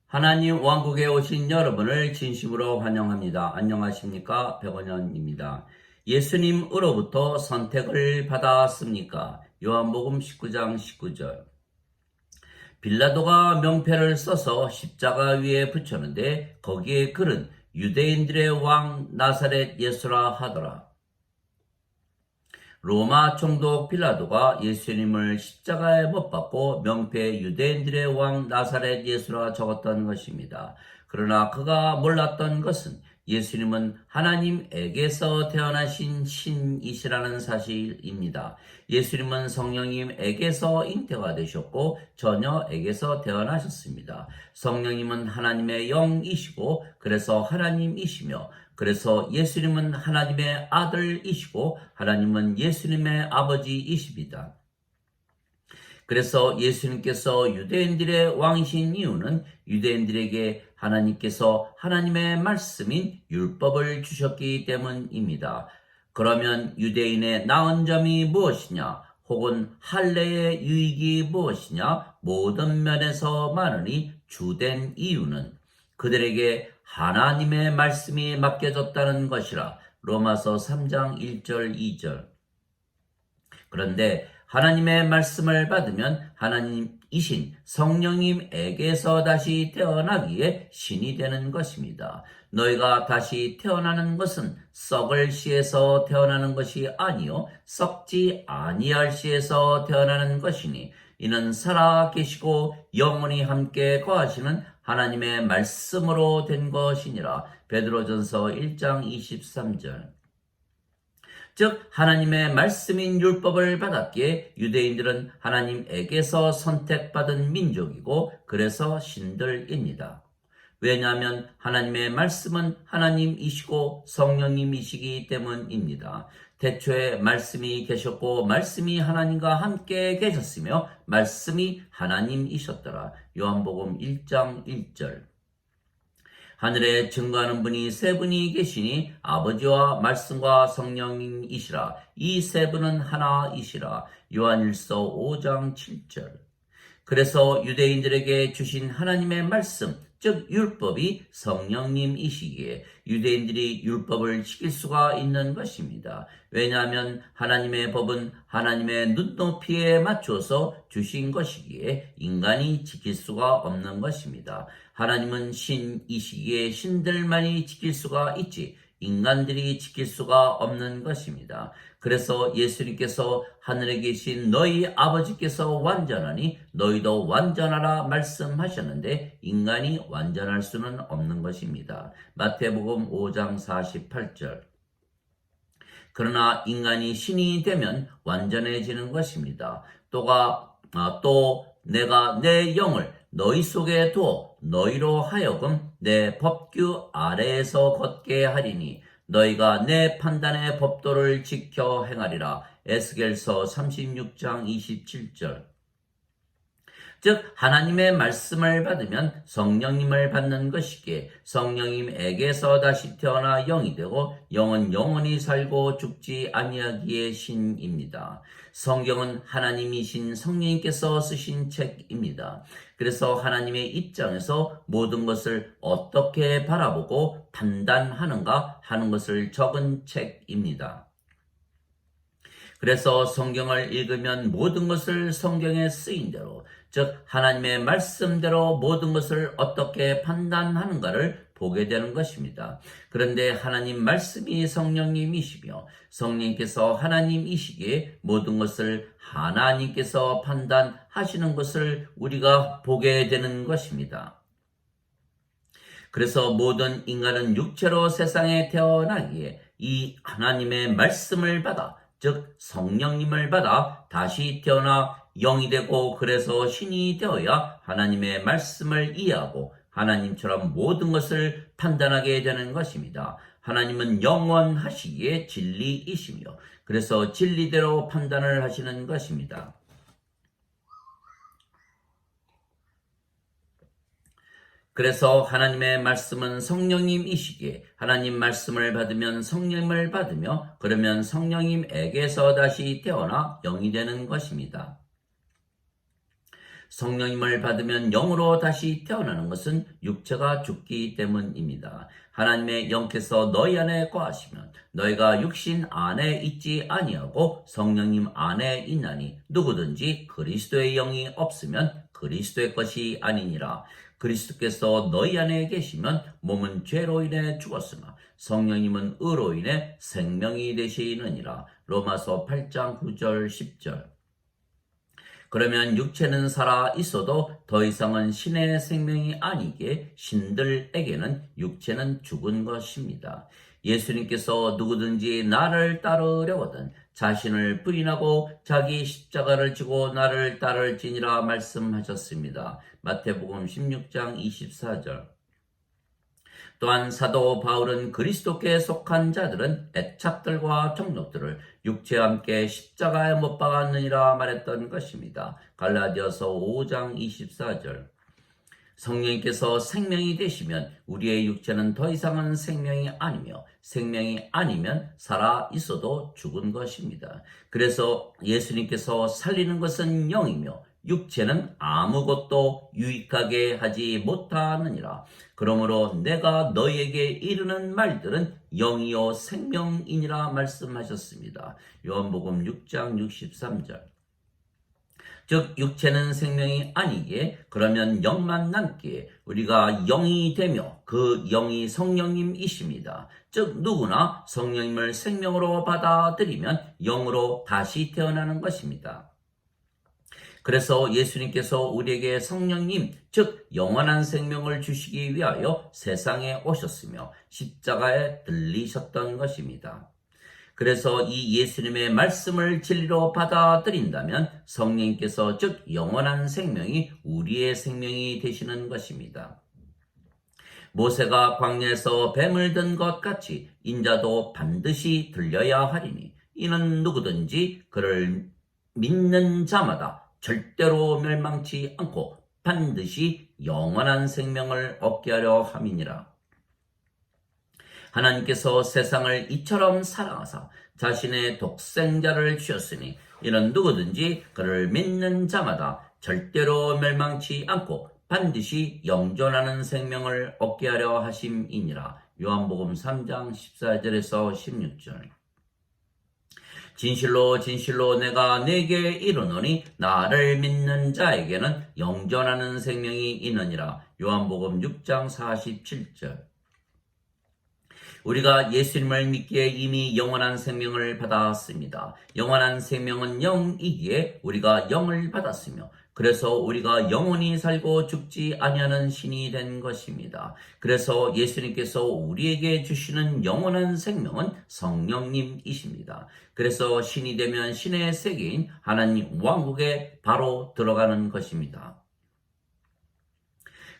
하나님 왕국에 오신 여러분을 진심으로 환영합니다. 안녕하십니까? 백원현입니다. 예수님으로부터 선택을 받았습니까? 요한복음 19장 19절. 빌라도가 명패를 써서 십자가 위에 붙였는데 거기에 글은 유대인들의 왕 나사렛 예수라 하더라. 로마 총독 빌라도가 예수님을 십자가에 못 박고 명패 유대인들의 왕 나사렛 예수라 적었던 것입니다. 그러나 그가 몰랐던 것은 예수님은 하나님에게서 태어나신 신이시라는 사실입니다. 예수님은 성령님에게서 잉태가 되셨고 처녀에게서 태어나셨습니다. 성령님은 하나님의 영이시고 그래서 하나님이시며 그래서 예수님은 하나님의 아들이시고 하나님은 예수님의 아버지이십니다. 그래서 예수님께서 유대인들의 왕이신 이유는 유대인들에게 하나님께서 하나님의 말씀인 율법을 주셨기 때문입니다. 그러면 유대인의 나은 점이 무엇이냐? 혹은 할례의 유익이 무엇이냐? 모든 면에서 많으니 주된 이유는 그들에게 하나님의 말씀이 맡겨졌다는 것이라. 로마서 3장 1절 2절. 그런데 하나님의 말씀을 받으면 하나님이신 성령님에게서 다시 태어나기에 신이 되는 것입니다. 너희가 다시 태어나는 것은 썩을 씨에서 태어나는 것이 아니요 썩지 아니할 씨에서 태어나는 것이니 이는 살아 계시고 영원히 함께 거하시는 하나님의 말씀으로 된 것이니라. 베드로전서 1장 23절. 즉 하나님의 말씀인 율법을 받았기에 유대인들은 하나님에게서 선택받은 민족이고 그래서 신들입니다. 왜냐하면 하나님의 말씀은 하나님이시고 성령님이시기 때문입니다. 태초에 말씀이 계셨고 말씀이 하나님과 함께 계셨으며 말씀이 하나님이셨더라. 요한복음 1장 1절. 하늘에 증거하는 분이 세 분이 계시니 아버지와 말씀과 성령님이시라. 이 세 분은 하나이시라. 요한일서 5장 7절. 그래서 유대인들에게 주신 하나님의 말씀, 즉 율법이 성령님이시기에 유대인들이 율법을 지킬 수가 있는 것입니다. 왜냐하면 하나님의 법은 하나님의 눈높이에 맞춰서 주신 것이기에 인간이 지킬 수가 없는 것입니다. 하나님은 신이시기에 신들만이 지킬 수가 있지 인간들이 지킬 수가 없는 것입니다. 그래서 예수님께서 하늘에 계신 너희 아버지께서 완전하니 너희도 완전하라 말씀하셨는데 인간이 완전할 수는 없는 것입니다. 마태복음 5장 48절. 그러나 인간이 신이 되면 완전해지는 것입니다. 또 내가 내 영을 너희 속에 두어 너희로 하여금 내 법규 아래에서 걷게 하리니 너희가 내 판단의 법도를 지켜 행하리라. 에스겔서 36장 27절. 즉 하나님의 말씀을 받으면 성령님을 받는 것이기에 성령님에게서 다시 태어나 영이 되고 영은 영원히 살고 죽지 아니하기에 신입니다. 성경은 하나님이신 성령님께서 쓰신 책입니다. 그래서 하나님의 입장에서 모든 것을 어떻게 바라보고 판단하는가 하는 것을 적은 책입니다. 그래서 성경을 읽으면 모든 것을 성경에 쓰인 대로, 즉 하나님의 말씀대로 모든 것을 어떻게 판단하는가를 보게 되는 것입니다. 그런데 하나님 말씀이 성령님이시며 성령님께서 하나님이시기에 모든 것을 하나님께서 판단하시는 것을 우리가 보게 되는 것입니다. 그래서 모든 인간은 육체로 세상에 태어나기에 이 하나님의 말씀을 받아, 즉 성령님을 받아 다시 태어나 영이 되고 그래서 신이 되어야 하나님의 말씀을 이해하고 하나님처럼 모든 것을 판단하게 되는 것입니다. 하나님은 영원하시기에 진리이시며 그래서 진리대로 판단을 하시는 것입니다. 그래서 하나님의 말씀은 성령님이시기에 하나님 말씀을 받으면 성령님을 받으며 그러면 성령님에게서 다시 태어나 영이 되는 것입니다. 성령님을 받으면 영으로 다시 태어나는 것은 육체가 죽기 때문입니다. 하나님의 영께서 너희 안에 거하시면 너희가 육신 안에 있지 아니하고 성령님 안에 있나니 누구든지 그리스도의 영이 없으면 그리스도의 것이 아니니라. 그리스도께서 너희 안에 계시면 몸은 죄로 인해 죽었으나 성령님은 의로 인해 생명이 되시느니라. 로마서 8장 9절 10절. 그러면 육체는 살아 있어도 더 이상은 신의 생명이 아니기에 신들에게는 육체는 죽은 것입니다. 예수님께서 누구든지 나를 따르려거든 자신을 부인하고 자기 십자가를 지고 나를 따를지니라 말씀하셨습니다. 마태복음 16장 24절. 또한 사도 바울은 그리스도께 속한 자들은 애착들과 정욕들을 육체와 함께 십자가에 못 박았느니라 말했던 것입니다. 갈라디아서 5장 24절. 성령님께서 생명이 되시면 우리의 육체는 더 이상은 생명이 아니며 생명이 아니면 살아 있어도 죽은 것입니다. 그래서 예수님께서 살리는 것은 영이며 육체는 아무것도 유익하게 하지 못하느니라. 그러므로 내가 너희에게 이르는 말들은 영이요 생명이니라 말씀하셨습니다. 요한복음 6장 63절. 즉 육체는 생명이 아니기에 그러면 영만 남기에 우리가 영이 되며 그 영이 성령님이십니다. 즉 누구나 성령님을 생명으로 받아들이면 영으로 다시 태어나는 것입니다. 그래서 예수님께서 우리에게 성령님, 즉 영원한 생명을 주시기 위하여 세상에 오셨으며 십자가에 들리셨던 것입니다. 그래서 이 예수님의 말씀을 진리로 받아들인다면 성령님께서 즉 영원한 생명이 우리의 생명이 되시는 것입니다. 모세가 광야에서 뱀을 든 것 같이 인자도 반드시 들려야 하리니 이는 누구든지 그를 믿는 자마다 절대로 멸망치 않고 반드시 영원한 생명을 얻게 하려 함이니라. 하나님께서 세상을 이처럼 사랑하사 자신의 독생자를 주셨으니 이는 누구든지 그를 믿는 자마다 절대로 멸망치 않고 반드시 영존하는 생명을 얻게 하려 하심이니라. 요한복음 3장 14절에서 16절. 진실로 진실로 내가 네게 이르노니 나를 믿는 자에게는 영존하는 생명이 있느니라. 요한복음 6장 47절. 우리가 예수님을 믿기에 이미 영원한 생명을 받았습니다. 영원한 생명은 영이기에 우리가 영을 받았으며 그래서 우리가 영원히 살고 죽지 아니하는 신이 된 것입니다. 그래서 예수님께서 우리에게 주시는 영원한 생명은 성령님이십니다. 그래서 신이 되면 신의 세계인 하나님 왕국에 바로 들어가는 것입니다.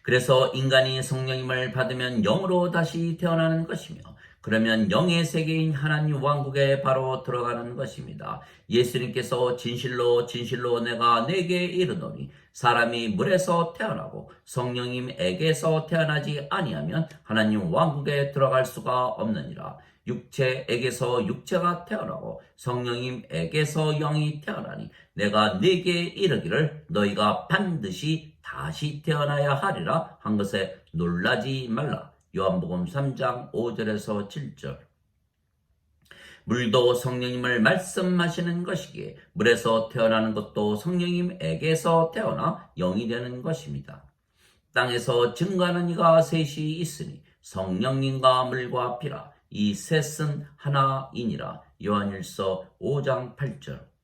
그래서 인간이 성령님을 받으면 영으로 다시 태어나는 것이며 그러면 영의 세계인 하나님 왕국에 바로 들어가는 것입니다. 예수님께서 진실로 진실로 내가 네게 이르노니 사람이 물에서 태어나고 성령님에게서 태어나지 아니하면 하나님 왕국에 들어갈 수가 없느니라. 육체에게서 육체가 태어나고 성령님에게서 영이 태어나니 내가 네게 이르기를 너희가 반드시 다시 태어나야 하리라 한 것에 놀라지 말라. 요한복음 3장 5절에서 7절. 물도 성령님을 말씀하시는 것이기에 물에서 태어나는 것도 성령님에게서 태어나 영이 되는 것입니다. 땅에서 증거하는 이가 셋이 있으니 성령님과 물과 피라. 이 셋은 하나이니라. 요한일서 5장 8절.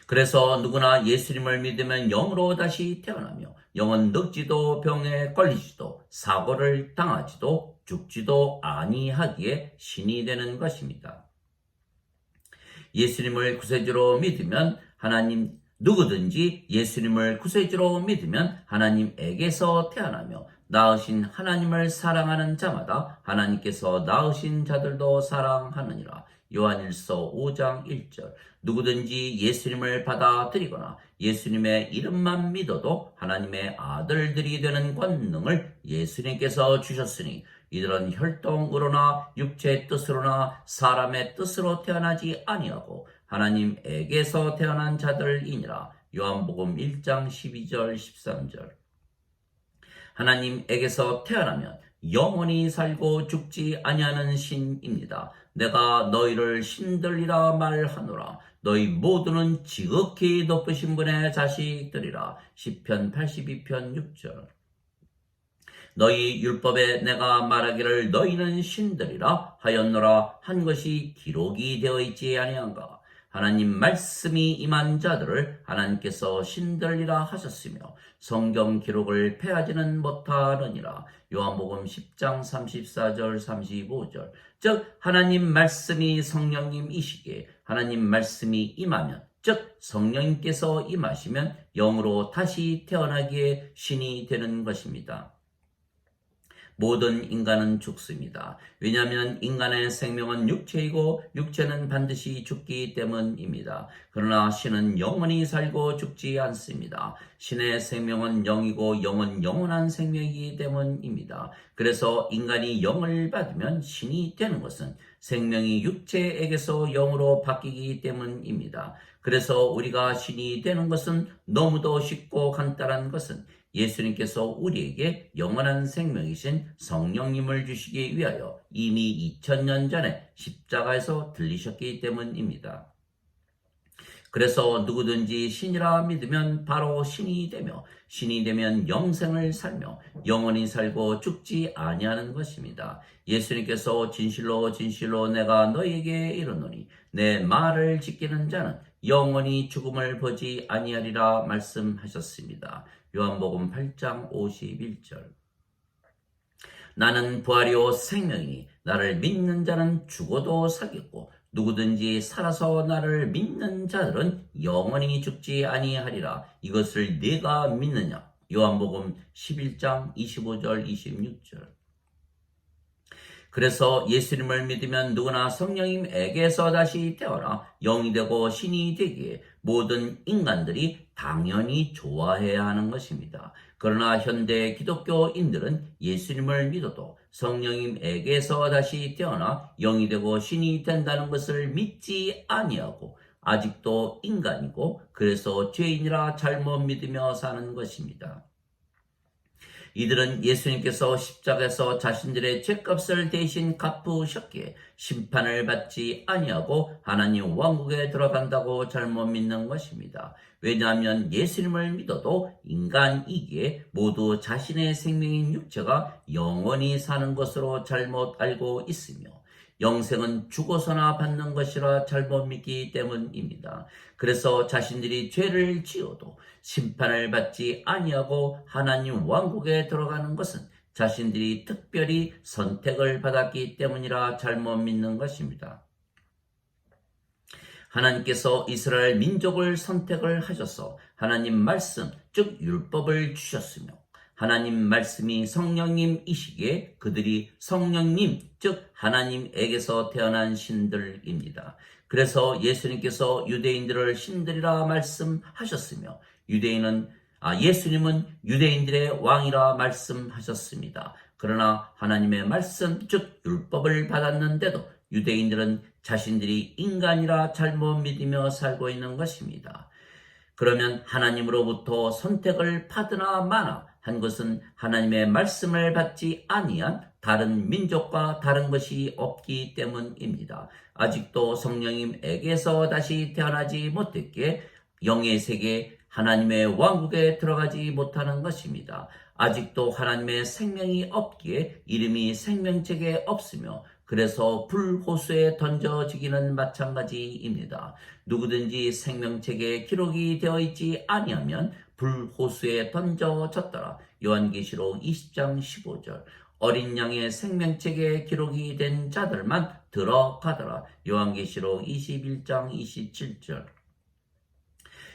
그래서 누구나 예수님을 믿으면 영으로 다시 태어나며 영은 늙지도 병에 걸리지도 사고를 당하지도 죽지도 아니하기에 신이 되는 것입니다. 예수님을 구세주로 믿으면 누구든지 예수님을 구세주로 믿으면 하나님에게서 태어나며 낳으신 하나님을 사랑하는 자마다 하나님께서 낳으신 자들도 사랑하느니라. 요한일서 5장 1절. 누구든지 예수님을 받아들이거나 예수님의 이름만 믿어도 하나님의 아들들이 되는 권능을 예수님께서 주셨으니 이들은 혈통으로나 육체의 뜻으로나 사람의 뜻으로 태어나지 아니하고 하나님에게서 태어난 자들이니라. 요한복음 1장 12절 13절. 하나님에게서 태어나면 영원히 살고 죽지 아니하는 신입니다. 내가 너희를 신들이라 말하노라. 너희 모두는 지극히 높으신 분의 자식들이라. 시편 82편 6절. 너희 율법에 내가 말하기를 너희는 신들이라 하였노라 한 것이 기록이 되어 있지 아니한가. 하나님 말씀이 임한 자들을 하나님께서 신들이라 하셨으며 성경 기록을 패하지는 못하느니라. 요한복음 10장 34절 35절. 즉 하나님 말씀이 성령님이시기에 하나님 말씀이 임하면, 즉 성령님께서 임하시면 영으로 다시 태어나기에 신이 되는 것입니다. 모든 인간은 죽습니다. 왜냐하면 인간의 생명은 육체이고 육체는 반드시 죽기 때문입니다. 그러나 신은 영원히 살고 죽지 않습니다. 신의 생명은 영이고 영은 영원한 생명이기 때문입니다. 그래서 인간이 영을 받으면 신이 되는 것은 생명이 육체에게서 영으로 바뀌기 때문입니다. 그래서 우리가 신이 되는 것은 너무도 쉽고 간단한 것은 예수님께서 우리에게 영원한 생명이신 성령님을 주시기 위하여 이미 2000년 전에 십자가에서 들리셨기 때문입니다. 그래서 누구든지 신이라 믿으면 바로 신이 되며 신이 되면 영생을 살며 영원히 살고 죽지 아니하는 것입니다. 예수님께서 진실로 진실로 내가 너희에게 이르노니 내 말을 지키는 자는 영원히 죽음을 보지 아니하리라 말씀하셨습니다. 요한복음 8장 51절. 나는 부활이요 생명이니 나를 믿는 자는 죽어도 살겠고 누구든지 살아서 나를 믿는 자들은 영원히 죽지 아니하리라. 이것을 네가 믿느냐? 요한복음 11장 25절 26절. 그래서 예수님을 믿으면 누구나 성령님에게서 다시 태어나 영이 되고 신이 되기에 모든 인간들이 당연히 좋아해야 하는 것입니다. 그러나 현대 기독교인들은 예수님을 믿어도 성령님에게서 다시 태어나 영이 되고 신이 된다는 것을 믿지 아니하고 아직도 인간이고 그래서 죄인이라 잘못 믿으며 사는 것입니다. 이들은 예수님께서 십자가에서 자신들의 죄값을 대신 갚으셨기에 심판을 받지 아니하고 하나님 왕국에 들어간다고 잘못 믿는 것입니다. 왜냐하면 예수님을 믿어도 인간이기에 모두 자신의 생명인 육체가 영원히 사는 것으로 잘못 알고 있으며 영생은 죽어서나 받는 것이라 잘못 믿기 때문입니다. 그래서 자신들이 죄를 지어도 심판을 받지 아니하고 하나님 왕국에 들어가는 것은 자신들이 특별히 선택을 받았기 때문이라 잘못 믿는 것입니다. 하나님께서 이스라엘 민족을 선택을 하셔서 하나님 말씀, 즉 율법을 주셨으며 하나님 말씀이 성령님이시기에 그들이 성령님, 즉 하나님에게서 태어난 신들입니다. 그래서 예수님께서 유대인들을 신들이라 말씀하셨으며 예수님은 유대인들의 왕이라 말씀하셨습니다. 그러나 하나님의 말씀, 즉 율법을 받았는데도 유대인들은 자신들이 인간이라 잘못 믿으며 살고 있는 것입니다. 그러면 하나님으로부터 선택을 받으나 마나 한 것은 하나님의 말씀을 받지 아니한 다른 민족과 다른 것이 없기 때문입니다. 아직도 성령님에게서 다시 태어나지 못했기에 영의 세계 하나님의 왕국에 들어가지 못하는 것입니다. 아직도 하나님의 생명이 없기에 이름이 생명책에 없으며 그래서 불호수에 던져지기는 마찬가지입니다. 누구든지 생명책에 기록이 되어 있지 아니하면 불호수에 던져졌더라. 요한계시록 20장 15절. 어린 양의 생명책에 기록이 된 자들만 들어가더라. 요한계시록 21장 27절.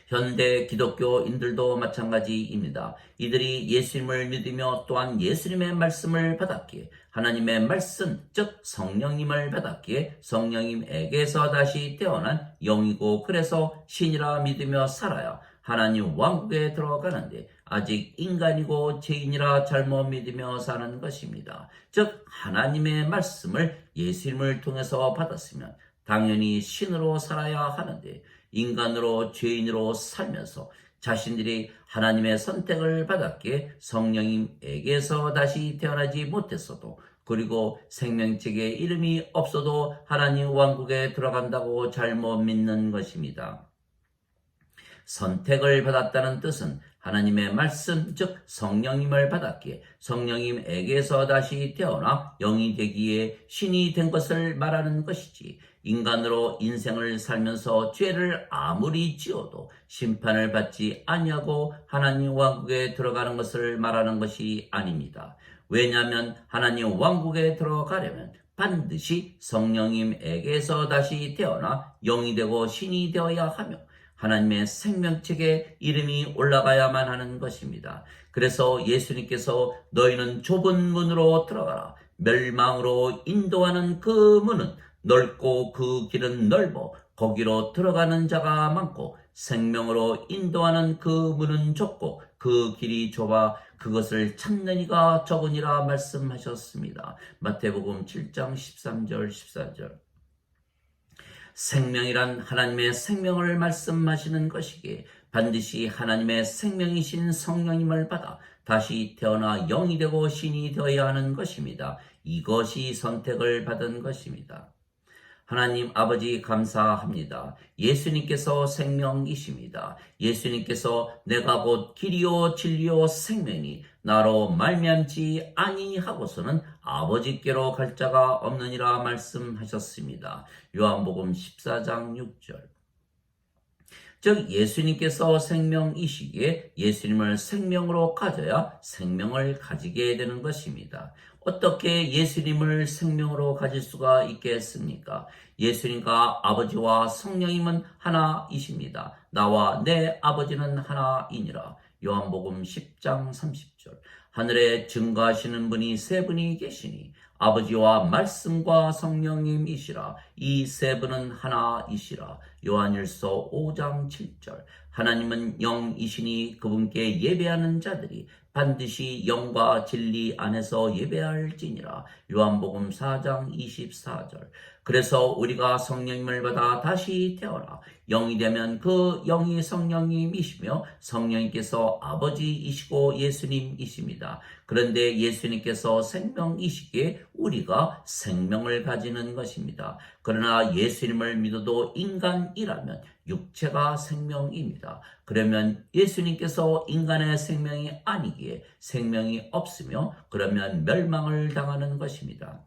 현대 기독교인들도 마찬가지입니다. 이들이 예수님을 믿으며 또한 예수님의 말씀을 받았기에 하나님의 말씀, 즉 성령님을 받았기에 성령님에게서 다시 태어난 영이고 그래서 신이라 믿으며 살아야 하나님 왕국에 들어가는데 아직 인간이고 죄인이라 잘못 믿으며 사는 것입니다. 즉 하나님의 말씀을 예수님을 통해서 받았으면 당연히 신으로 살아야 하는데 인간으로 죄인으로 살면서 자신들이 하나님의 선택을 받았기에 성령님에게서 다시 태어나지 못했어도, 그리고 생명책에 이름이 없어도 하나님 왕국에 들어간다고 잘못 믿는 것입니다. 선택을 받았다는 뜻은 하나님의 말씀, 즉 성령님을 받았기에 성령님에게서 다시 태어나 영이 되기에 신이 된 것을 말하는 것이지, 인간으로 인생을 살면서 죄를 아무리 지어도 심판을 받지 아니하고 하나님 왕국에 들어가는 것을 말하는 것이 아닙니다. 왜냐하면 하나님 왕국에 들어가려면 반드시 성령님에게서 다시 태어나 영이 되고 신이 되어야 하며 하나님의 생명책에 이름이 올라가야만 하는 것입니다. 그래서 예수님께서 너희는 좁은 문으로 들어가라, 멸망으로 인도하는 그 문은 넓고 그 길은 넓어 거기로 들어가는 자가 많고, 생명으로 인도하는 그 문은 좁고 그 길이 좁아 그것을 찾는 이가 적으니라 말씀하셨습니다. 마태복음 7장 13절 14절. 생명이란 하나님의 생명을 말씀하시는 것이기에 반드시 하나님의 생명이신 성령님을 받아 다시 태어나 영이 되고 신이 되어야 하는 것입니다. 이것이 선택을 받은 것입니다. 하나님 아버지 감사합니다. 예수님께서 생명이십니다. 예수님께서 내가 곧 길이요 진리요 생명이 나로 말미암지 아니하고서는 아버지께로 갈 자가 없느니라 말씀하셨습니다. 요한복음 14장 6절. 즉 예수님께서 생명이시기에 예수님을 생명으로 가져야 생명을 가지게 되는 것입니다. 어떻게 예수님을 생명으로 가질 수가 있겠습니까? 예수님과 아버지와 성령님은 하나이십니다. 나와 내 아버지는 하나이니라. 요한복음 10장 30절. 하늘에 증거하시는 분이 세 분이 계시니 아버지와 말씀과 성령님이시라. 이 세 분은 하나이시라. 요한일서 5장 7절. 하나님은 영이시니 그분께 예배하는 자들이 반드시 영과 진리 안에서 예배할지니라. 요한복음 4장 24절. 그래서 우리가 성령님을 받아 다시 태어나 영이 되면 그 영이 성령님이시며 성령님께서 아버지이시고 예수님이십니다. 그런데 예수님께서 생명이시기에 우리가 생명을 가지는 것입니다. 그러나 예수님을 믿어도 인간이라면 육체가 생명입니다. 그러면 예수님께서 인간의 생명이 아니기에 생명이 없으며 그러면 멸망을 당하는 것입니다.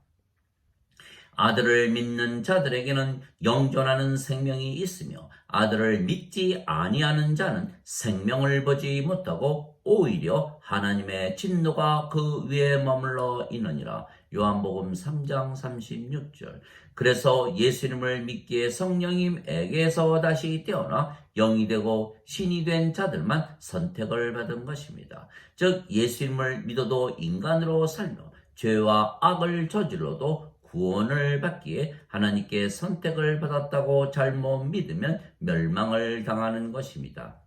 아들을 믿는 자들에게는 영존하는 생명이 있으며 아들을 믿지 아니하는 자는 생명을 보지 못하고 오히려 하나님의 진노가 그 위에 머물러 있느니라. 요한복음 3장 36절. 그래서 예수님을 믿기에 성령님에게서 다시 태어나 영이 되고 신이 된 자들만 선택을 받은 것입니다. 즉 예수님을 믿어도 인간으로 살며 죄와 악을 저질러도 구원을 받기에 하나님께 선택을 받았다고 잘못 믿으면 멸망을 당하는 것입니다.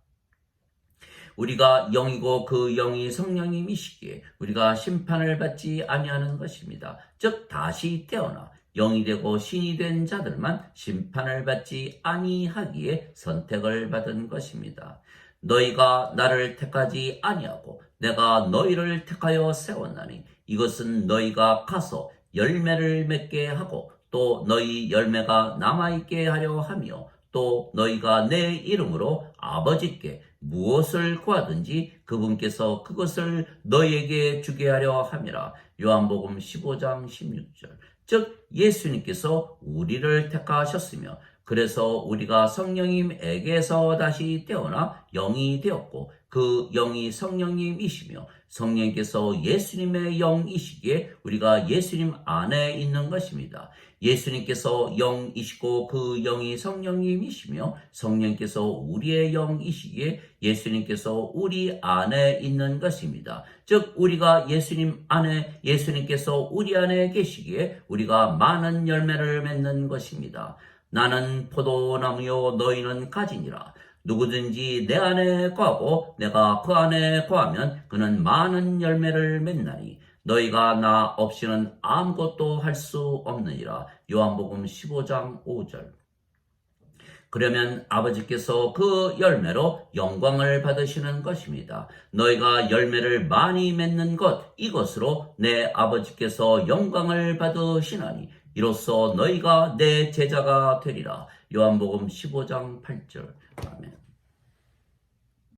우리가 영이고 그 영이 성령님이시기에 우리가 심판을 받지 아니하는 것입니다. 즉 다시 태어나 영이 되고 신이 된 자들만 심판을 받지 아니하기에 선택을 받은 것입니다. 너희가 나를 택하지 아니하고 내가 너희를 택하여 세웠나니 이것은 너희가 가서 열매를 맺게 하고 또 너희 열매가 남아있게 하려 하며 또 너희가 내 이름으로 아버지께 무엇을 구하든지 그분께서 그것을 너희에게 주게 하려 함이라. 요한복음 15장 16절. 즉 예수님께서 우리를 택하셨으며 그래서 우리가 성령님에게서 다시 태어나 영이 되었고 그 영이 성령님이시며 성령께서 예수님의 영이시기에 우리가 예수님 안에 있는 것입니다. 예수님께서 영이시고 그 영이 성령님이시며 성령께서 우리의 영이시기에 예수님께서 우리 안에 있는 것입니다. 즉 우리가 예수님 안에 예수님께서 우리 안에 계시기에 우리가 많은 열매를 맺는 것입니다. 나는 포도나무요 너희는 가지니라. 누구든지 내 안에 거하고 내가 그 안에 거하면 그는 많은 열매를 맺나니 너희가 나 없이는 아무것도 할 수 없느니라. 요한복음 15장 5절. 그러면 아버지께서 그 열매로 영광을 받으시는 것입니다. 너희가 열매를 많이 맺는 것, 이것으로 내 아버지께서 영광을 받으시나니 이로써 너희가 내 제자가 되리라. 요한복음 15장 8절. 아멘.